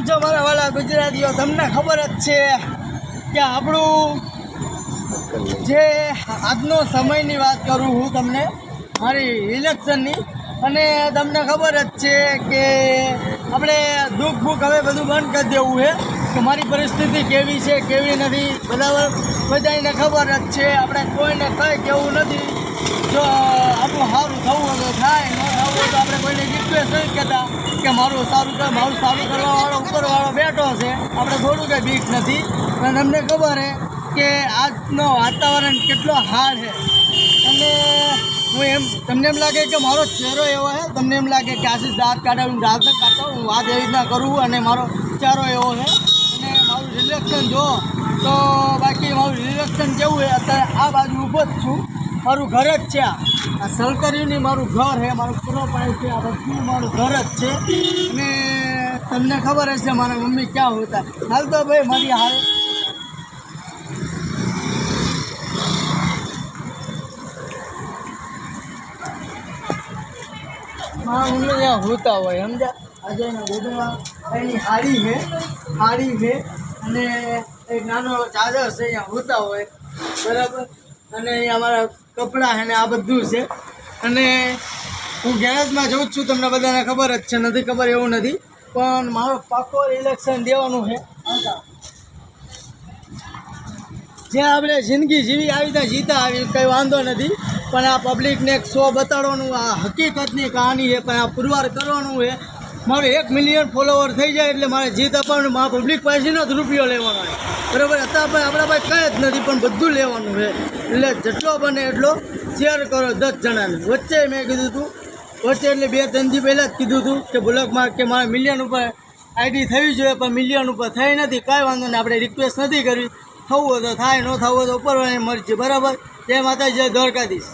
છો મારા વાલા ગુજરાતીઓ? તમને ખબર જ છે કે આપણું જે આજનો સમયની વાત કરું હું તમને મારી ઇલેક્શનની, અને તમને ખબર જ છે કે આપણે દુઃખ ભૂખ હવે બધું બંધ કરી દેવું છે કે મારી પરિસ્થિતિ કેવી છે કેવી નથી બધાને ખબર જ છે. આપણે કોઈને કંઈ કહેવું નથી. જો આપણું સારું થવું હોય તો થાય, ન થવું હોય તો આપણે કોઈને રિક્વેસ્ટ નથી કહેતા કે મારું સારું કરવાવાળો ઉપરવાળો બેઠો છે. આપણે થોડું કંઈ બીક નથી. અને તમને ખબર છે કે આજનો વાતાવરણ કેટલો હાર્ડ છે. અને હું તમને એમ લાગે કે મારો ચહેરો એવો છે, તમને એમ લાગે કે આશીષ દાંત કાઢે, હું દાંત કાઢતો, હું વાત એવી રીતના કરું અને મારો ચહેરો એવો છે. અને મારું રિલેક્શન જો તો બાકી મારું રિલેક્શન કેવું છે, અત્યારે આ બાજુ ઊભો જ છું. મારું ઘર જ છે, આ સલકરીની મારું ઘર છે, મારું પૂરો પાય છે, આ બધું મારું ઘર જ છે. અને તમને ખબર હશે મારા મમ્મી ક્યાં હોતા. હાલ તો ભાઈ મારી હાલ મારા મમ્મી ત્યાં હોતા હોય સમજ્યા. આજે એના ગોદમાં એની હાડી છે અને એક નાનો ચાદર છે, અહીંયા હોતા હોય બરાબર. અને અહીંયા અમારા કપડાં છે ને આ બધું છે. અને હું ગેરેજમાં જઉં જ છું, તમને બધાને ખબર જ છે, નથી ખબર એવું નથી, પણ મારો પાકો ઇલેક્શન દેવાનું છે. જે આપણે જિંદગી જીવી આવી ત્યાં જીતા આવી કંઈ વાંધો નથી, પણ આ પબ્લિકને એક શો બતાડવાનું, આ હકીકતની કહાની છે, પણ આ પુરવાર કરવાનું છે. મારું 1 મિલિયન ફોલોવર થઈ જાય એટલે મારે જીત અપાવવાનું, મારા પબ્લિક પાસેનો જ રૂપિયો લેવાનો છે બરાબર. અત્યારે આપણા પાસે કંઈ જ નથી, પણ બધું લેવાનું છે. એટલે જેટલો બને એટલો શેર કરો 10 જણાને. વચ્ચે મેં કીધું હતું, એટલે 2-3 દી પહેલાં જ કીધું હતું કે બ્લોગમાં કે મારે મિલિયન ઉપર આઈડી થવી જોઈએ, પણ મિલિયન ઉપર થઈ નથી. કાંઈ વાંધો નહીં, આપણે રિક્વેસ્ટ નથી કરવી. થવું હોય તો થાય, ન થવું હોય તો ઉપરવાળાની મરજી બરાબર. જય માતાજી, જય દ્વારકાધીશ.